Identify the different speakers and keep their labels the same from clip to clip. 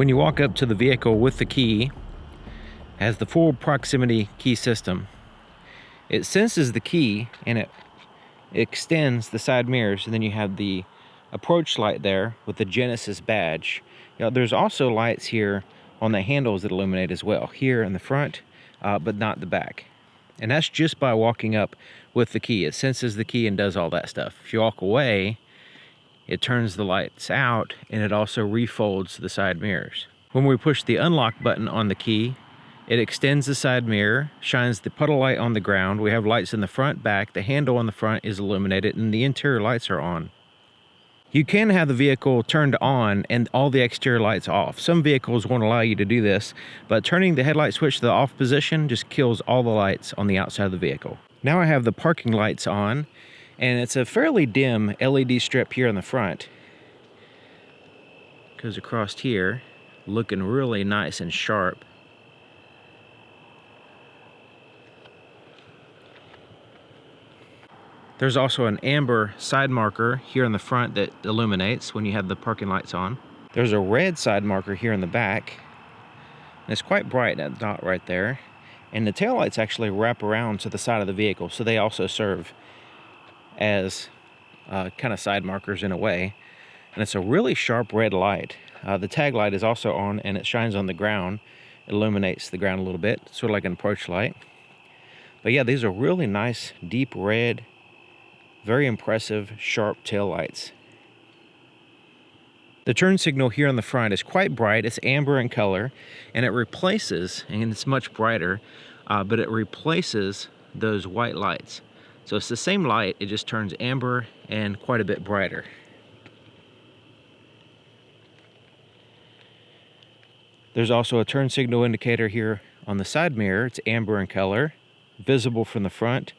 Speaker 1: When you walk up to the vehicle with the key, it has the full proximity key system. It senses the key and it extends the side mirrors, and then you have the approach light there with the Genesis badge. There's also lights here on the handles that illuminate as well, here in the front, but not the back. And that's just by walking up with the key. It senses the key and does all that stuff. If you walk away, it turns the lights out, and it also refolds the side mirrors. When we push the unlock button on the key, it extends the side mirror, shines the puddle light on the ground. We have lights in the front, back. The handle on the front is illuminated, and the interior lights are on. You can have the vehicle turned on and all the exterior lights off. Some vehicles won't allow you to do this, but turning the headlight switch to the off position just kills all the lights on the outside of the vehicle. Now I have the parking lights on, and it's a fairly dim LED strip here in the front. Goes across here, looking really nice and sharp. There's also an amber side marker here in the front that illuminates when you have the parking lights on. There's a red side marker here in the back. And it's quite bright, that dot right there. And the taillights actually wrap around to the side of the vehicle, so they also serve as kind of side markers in a way. And it's a really sharp red light. The tag light is also on, and it shines on the ground. It illuminates the ground a little bit, sort of like an approach light. But yeah, these are really nice, deep red, very impressive, sharp tail lights. The turn signal here on the front is quite bright. It's amber in color, and it replaces, and it's much brighter, but it replaces those white lights. So it's the same light, it just turns amber and quite a bit brighter. There's also a turn signal indicator here on the side mirror. It's amber in color, visible from the front,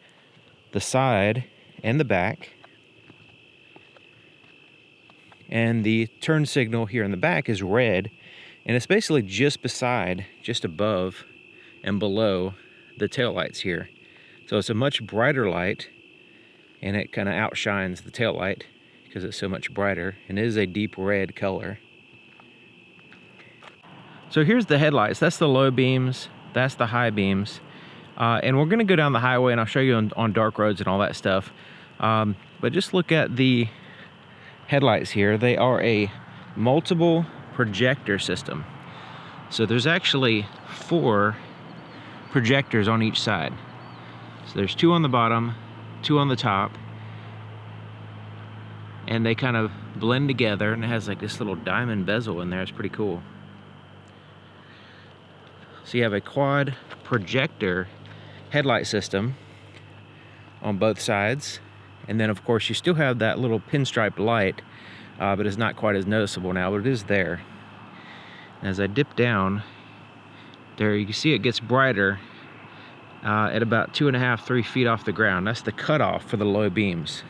Speaker 1: the side, and the back. And the turn signal here in the back is red, and it's basically just beside, just above and below the tail lights here. So it's a much brighter light, and it kind of outshines the tail light because it's so much brighter, and it is a deep red color. So here's the headlights. That's the low beams, that's the high beams. And we're gonna go down the highway, and I'll show you on dark roads and all that stuff. But just look at the headlights here. They are a multiple projector system. So there's actually 4 projectors on each side. So there's 2 on the bottom, 2 on the top, and they kind of blend together, and it has like this little diamond bezel in there. It's pretty cool. So you have a quad projector headlight system on both sides, and then of course you still have that little pinstriped light, but it's not quite as noticeable now, but it is there. And as I dip down there, you can see it gets brighter at about 2.5–3 feet off the ground. That's the cutoff for the low beams.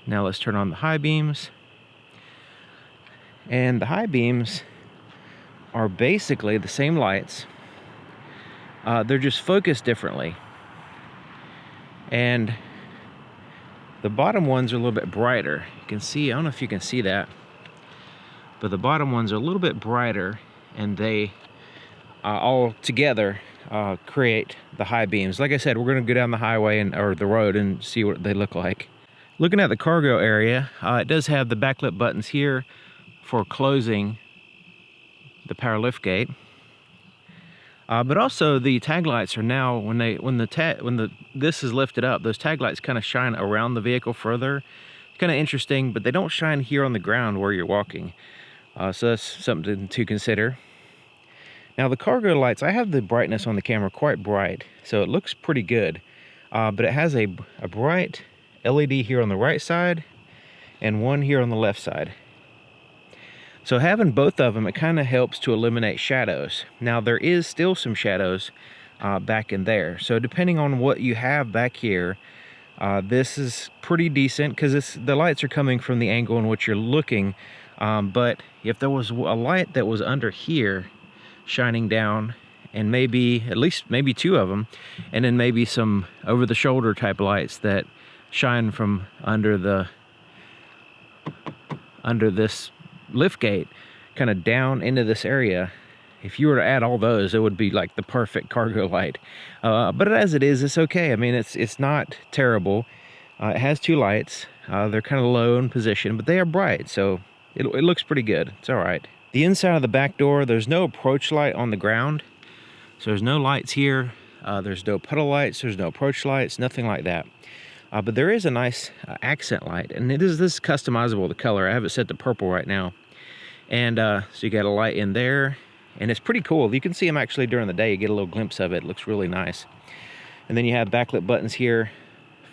Speaker 1: Now let's turn on the high beams. And the high beams are basically the same lights. They're just focused differently. And the bottom ones are a little bit brighter. You can see, I don't know if you can see that, but the bottom ones are a little bit brighter, and they all together create the high beams. Like I said, we're gonna go down the highway or the road and see what they look like. Looking at the cargo area, it does have the backlit buttons here for closing the power lift gate. But also the tag lights are now, when this is lifted up, those tag lights kind of shine around the vehicle further. It's kind of interesting, but they don't shine here on the ground where you're walking. So that's something to consider. Now the cargo lights, I have the brightness on the camera quite bright, so it looks pretty good. But it has a bright LED here on the right side and one here on the left side. So having both of them, it kind of helps to eliminate shadows. Now there is still some shadows back in there. So depending on what you have back here, this is pretty decent because the lights are coming from the angle in which you're looking. But if there was a light that was under here shining down, and maybe at least maybe 2 of them, and then maybe some over the shoulder type lights that shine from under this lift gate, kind of down into this area. If you were to add all those, it would be like the perfect cargo light. But as it is, it's okay. I mean, it's not terrible. It has 2 lights. They're kind of low in position, but they are bright, so it looks pretty good. It's all right. The inside of the back door, there's no approach light on the ground. So there's no lights here. There's no puddle lights. There's no approach lights, nothing like that. But there is a nice accent light, and this is customizable, the color. I have it set to purple right now. And so you got a light in there, and it's pretty cool. You can see them actually during the day. You get a little glimpse of it. It looks really nice. And then you have backlit buttons here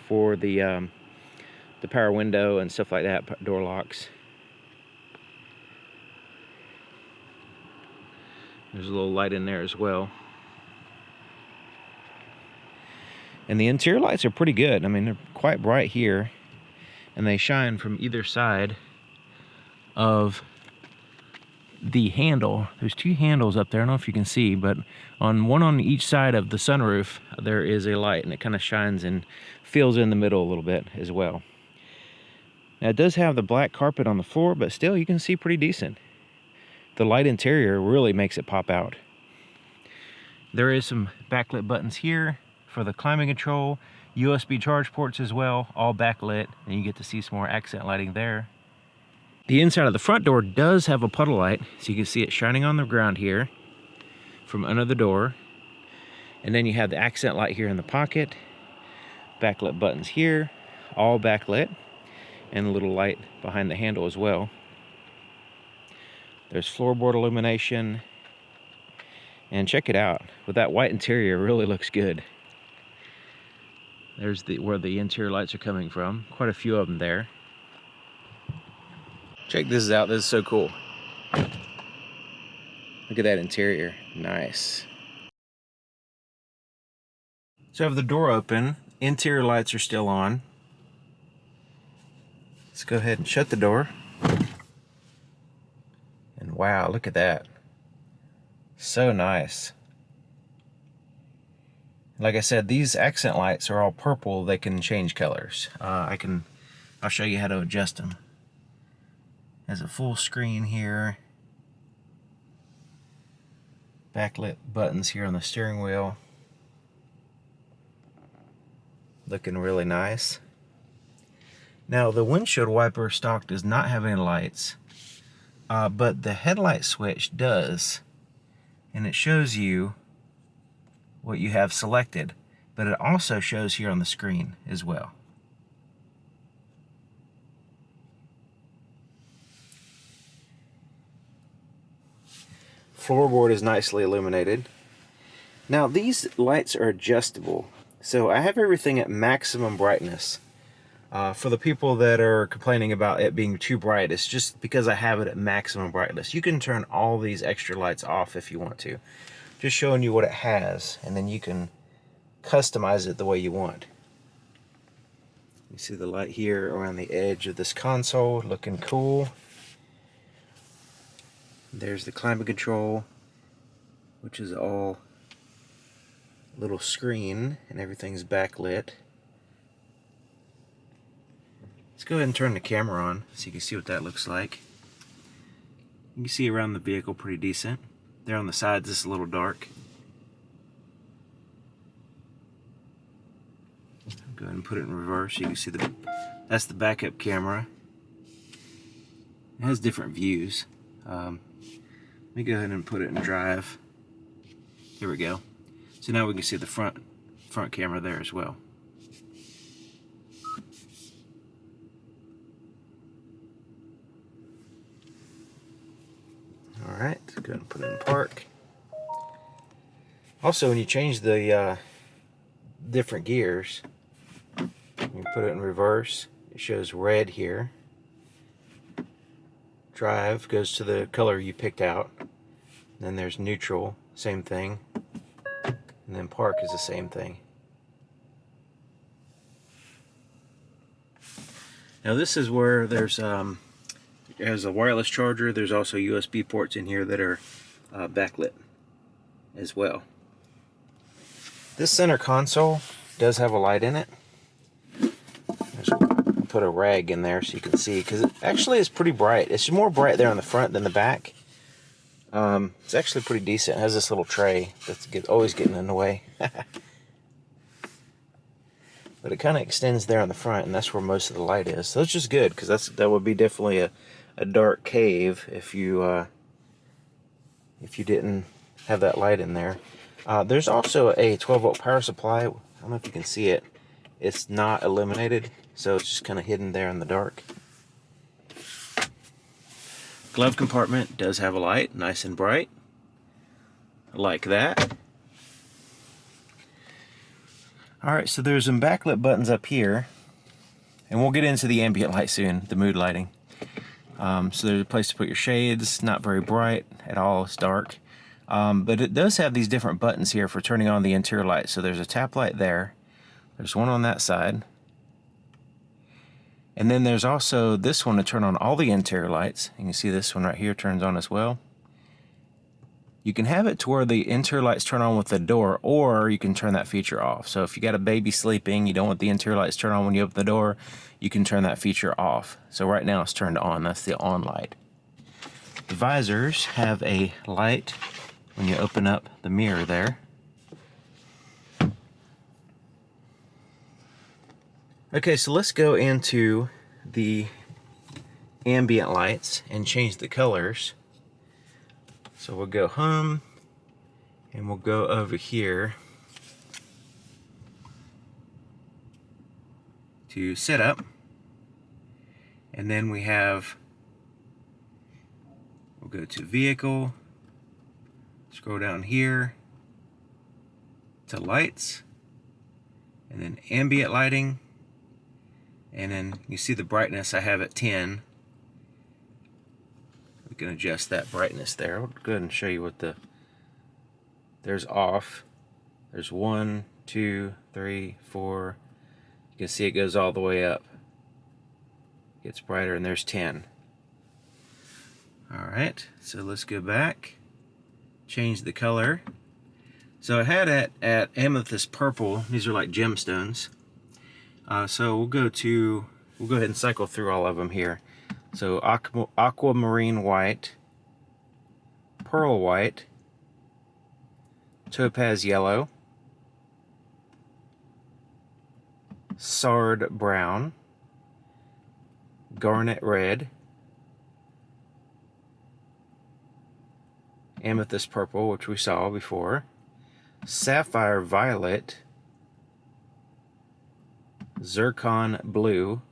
Speaker 1: for the power window and stuff like that, door locks. There's a little light in there as well. And the interior lights are pretty good. I mean, they're quite bright here, and they shine from either side of the handle. There's 2 handles up there. I don't know if you can see, but one on each side of the sunroof, there is a light, and it kind of shines and fills in the middle a little bit as well. Now, it does have the black carpet on the floor, but still you can see pretty decent. The light interior really makes it pop out. There is some backlit buttons here for the climate control, USB charge ports as well, all backlit, and you get to see some more accent lighting there. The inside of the front door does have a puddle light, so you can see it shining on the ground here from under the door. And then you have the accent light here in the pocket, backlit buttons here, all backlit, and a little light behind the handle as well. There's floorboard illumination, and check it out. With that white interior, it really looks good. There's where the interior lights are coming from. Quite a few of them there. Check this out. This is so cool. Look at that interior. Nice. So I have the door open. Interior lights are still on. Let's go ahead and shut the door. And wow, look at that. So nice. Like I said, these accent lights are all purple. They can change colors. I'll show you how to adjust them. There's a full screen here. Backlit buttons here on the steering wheel. Looking really nice. Now, the windshield wiper stock does not have any lights, but the headlight switch does, and it shows you what you have selected, but it also shows here on the screen as well. Floorboard is nicely illuminated. Now, these lights are adjustable, so I have everything at maximum brightness. For the people that are complaining about it being too bright, it's just because I have it at maximum brightness. You can turn all these extra lights off if you want to. Just showing you what it has, and then you can customize it the way you want. You see the light here around the edge of this console, looking cool. There's the climate control, which is all little screen, and everything's backlit. Let's go ahead and turn the camera on so you can see what that looks like. You can see around the vehicle pretty decent. There on the sides, it's a little dark. Go ahead and put it in reverse so you can see that's the backup camera. It has different views. Let me go ahead and put it in drive. Here we go. So now we can see the front camera there as well. Alright, go ahead and put it in park. Also, when you change the different gears, you put it in reverse, it shows red here. Drive goes to the color you picked out. Then there's neutral, same thing. And then park is the same thing. Now this is where there's it has a wireless charger. There's also USB ports in here that are backlit as well. This center console does have a light in it. I'll put a rag in there so you can see, because it actually is pretty bright. It's more bright there on the front than the back. It's actually pretty decent. It has this little tray that's always getting in the way. But it kind of extends there on the front, and that's where most of the light is. So it's just good, because that would be definitely a dark cave if you didn't have that light in there. There's also a 12-volt power supply. I don't know if you can see it. It's not illuminated, so it's just kind of hidden there in the dark. Glove compartment does have a light, nice and bright. I like that. Alright, so there's some backlit buttons up here, and we'll get into the ambient light soon, the mood lighting. So there's a place to put your shades, not very bright at all, it's dark. But it does have these different buttons here for turning on the interior light. So there's a tap light there, there's one on that side, and then there's also this one to turn on all the interior lights. You can see this one right here turns on as well. You can have it to where the interior lights turn on with the door, or you can turn that feature off. So if you got a baby sleeping, you don't want the interior lights turned on when you open the door, you can turn that feature off. So right now it's turned on, that's the on light. The visors have a light when you open up the mirror there. Okay, so let's go into the ambient lights and change the colors. So we'll go home, and we'll go over here to setup, and then we'll go to vehicle, scroll down here to lights, and then ambient lighting, and then you see the brightness I have at 10. We can adjust that brightness there. I'll go ahead and show you what there's off. There's 1, 2, 3, 4. You can see it goes all the way up. Gets brighter, and there's 10. Alright, so let's go back. Change the color. So I had it at amethyst purple. These are like gemstones. So we'll go ahead and cycle through all of them here. So aquamarine white, pearl white, topaz yellow, sard brown, garnet red, amethyst purple, which we saw before, sapphire violet, zircon blue,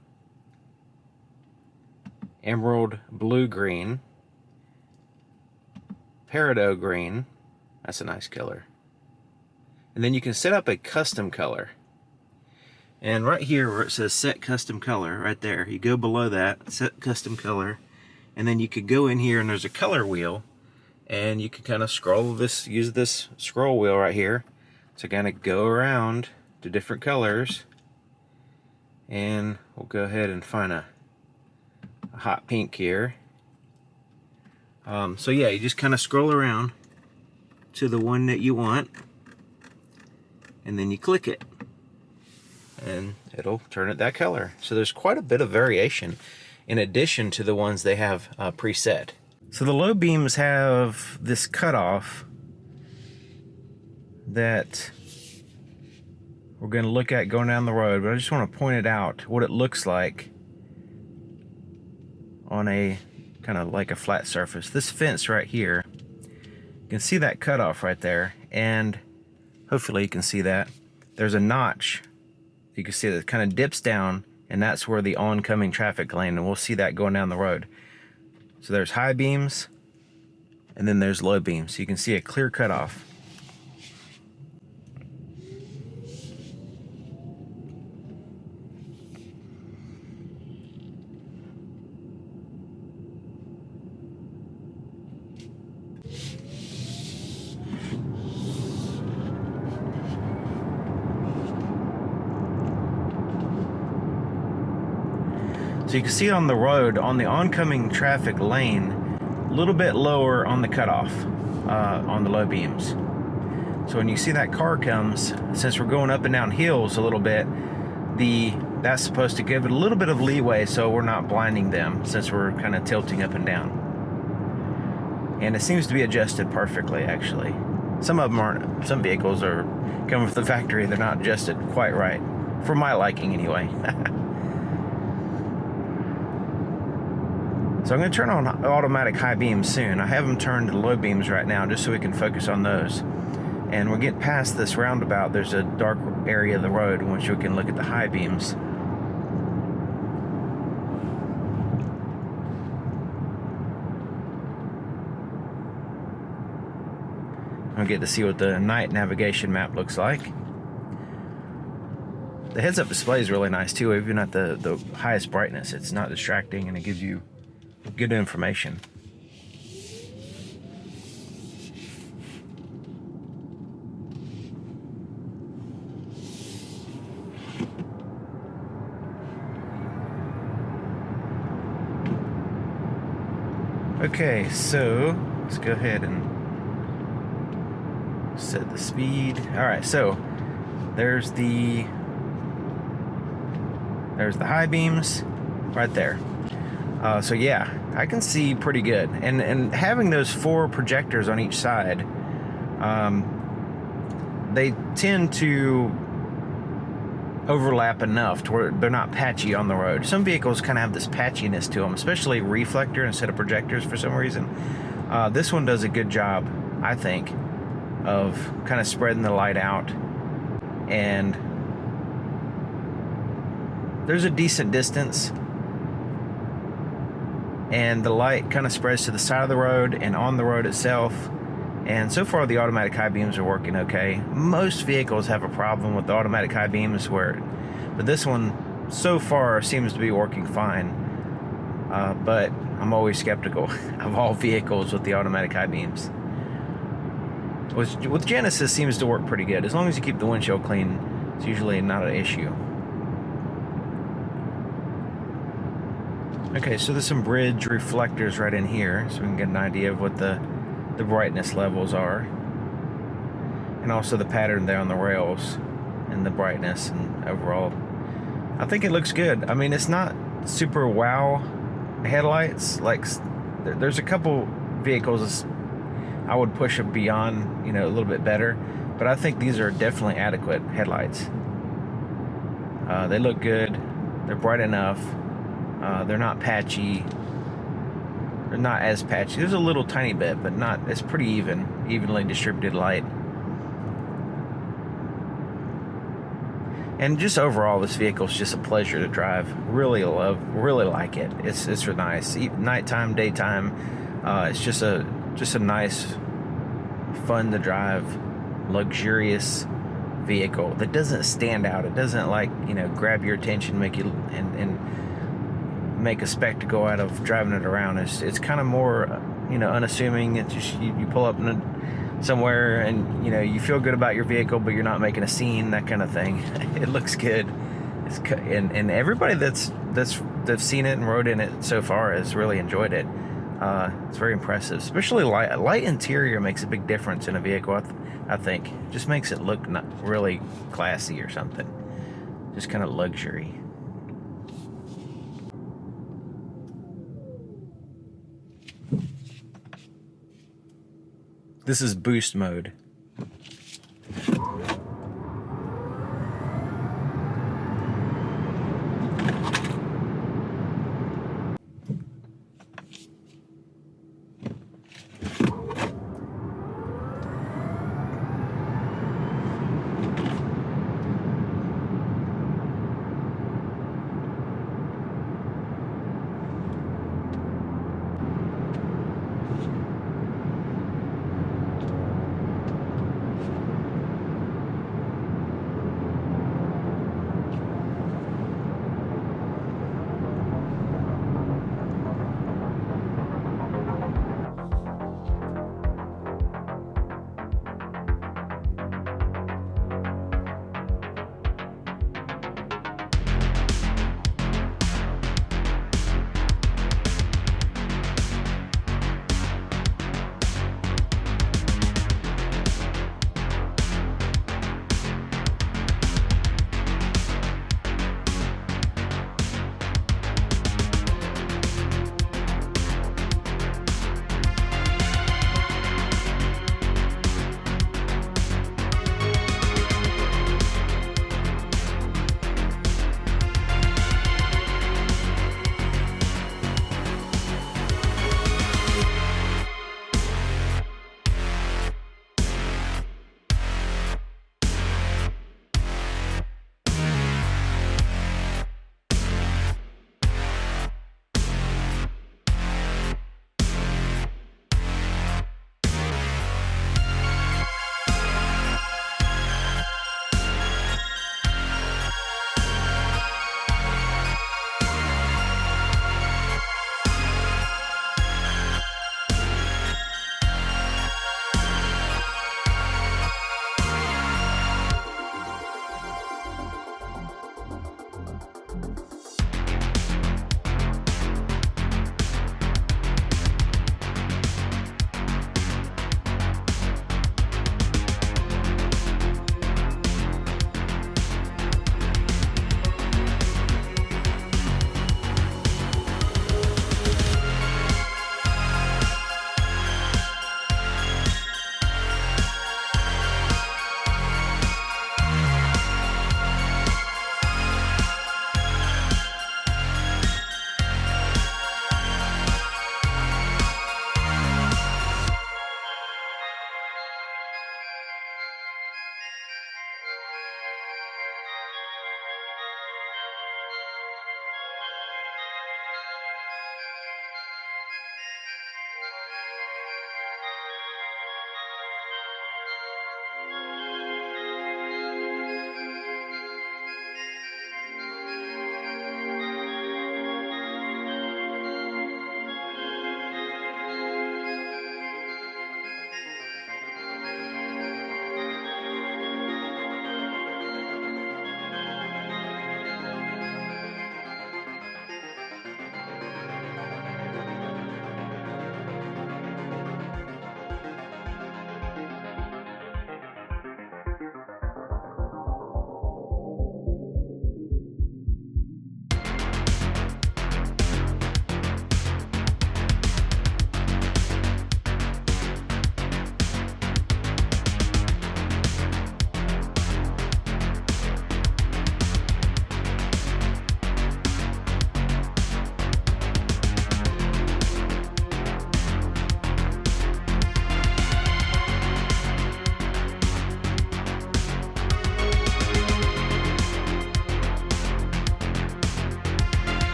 Speaker 1: emerald blue-green, peridot green. That's a nice color. And then you can set up a custom color. And right here where it says set custom color, right there, you go below that, set custom color, and then you could go in here and there's a color wheel, and you can kind of use this scroll wheel right here to kind of go around to different colors. And we'll go ahead and find a hot pink here. So yeah, you just kind of scroll around to the one that you want, and then you click it, and it'll turn it that color. So there's quite a bit of variation in addition to the ones they have preset. So the low beams have this cutoff that we're going to look at going down the road, but I just want to point it out what it looks like on a kind of like a flat surface. This fence right here, you can see that cutoff right there, and hopefully you can see that there's a notch. You can see that it kind of dips down, and that's where the oncoming traffic lane, and we'll see that going down the road. So there's high beams, and then there's low beams. So you can see a clear cutoff. So you can see on the road, on the oncoming traffic lane, a little bit lower on the cutoff on the low beams. So when you see that car comes, since we're going up and down hills a little bit, that's supposed to give it a little bit of leeway so we're not blinding them, since we're kind of tilting up and down. and it seems to be adjusted perfectly, actually. Some of them aren't. Some vehicles are coming from the factory, they're not adjusted quite right, for my liking anyway. So I'm going to turn on automatic high beams soon. I have them turned to low beams right now just so we can focus on those. And we'll get past this roundabout. There's a dark area of the road in which we can look at the high beams. I'll get to see what the night navigation map looks like. The heads-up display is really nice too, even at the highest brightness. It's not distracting and it gives you good information. Okay, so let's go ahead and set the speed. All right, so there's the high beams right there. So yeah, I can see pretty good, and having those 4 projectors on each side, they tend to overlap enough to where they're not patchy on the road. Some vehicles kind of have this patchiness to them, especially reflector instead of projectors for some reason. This one does a good job, I think, of kind of spreading the light out, and there's a decent distance, and the light kind of spreads to the side of the road and on the road itself. And so far the automatic high beams are working okay. Most vehicles have a problem with the automatic high beams, but this one so far seems to be working fine. But I'm always skeptical of all vehicles with the automatic high beams. With Genesis, seems to work pretty good. As long as you keep the windshield clean, it's usually not an issue. Okay, so there's some bridge reflectors right in here, so we can get an idea of what the brightness levels are, and also the pattern there on the rails and the brightness. And overall, I think it looks good. I mean, it's not super wow headlights. Like, there's a couple vehicles I would push it beyond, a little bit better, but I think these are definitely adequate headlights. They look good. They're bright enough. They're not patchy. They're not as patchy. There's a little tiny bit, but not. It's pretty evenly distributed light. And just overall, this vehicle is just a pleasure to drive. Really like it. It's nice. Nighttime, daytime. It's just a nice, fun to drive, luxurious vehicle that doesn't stand out. It doesn't grab your attention, make you and make a spectacle out of driving it around. It's kind of more unassuming. It's just you pull up somewhere and you feel good about your vehicle, but you're not making a scene, that kind of thing. It looks good. And everybody that's seen it and rode in it so far has really enjoyed it. It's very impressive, especially light interior makes a big difference in a vehicle. I think it just makes it look not really classy or something, just kind of luxury. This is boost mode.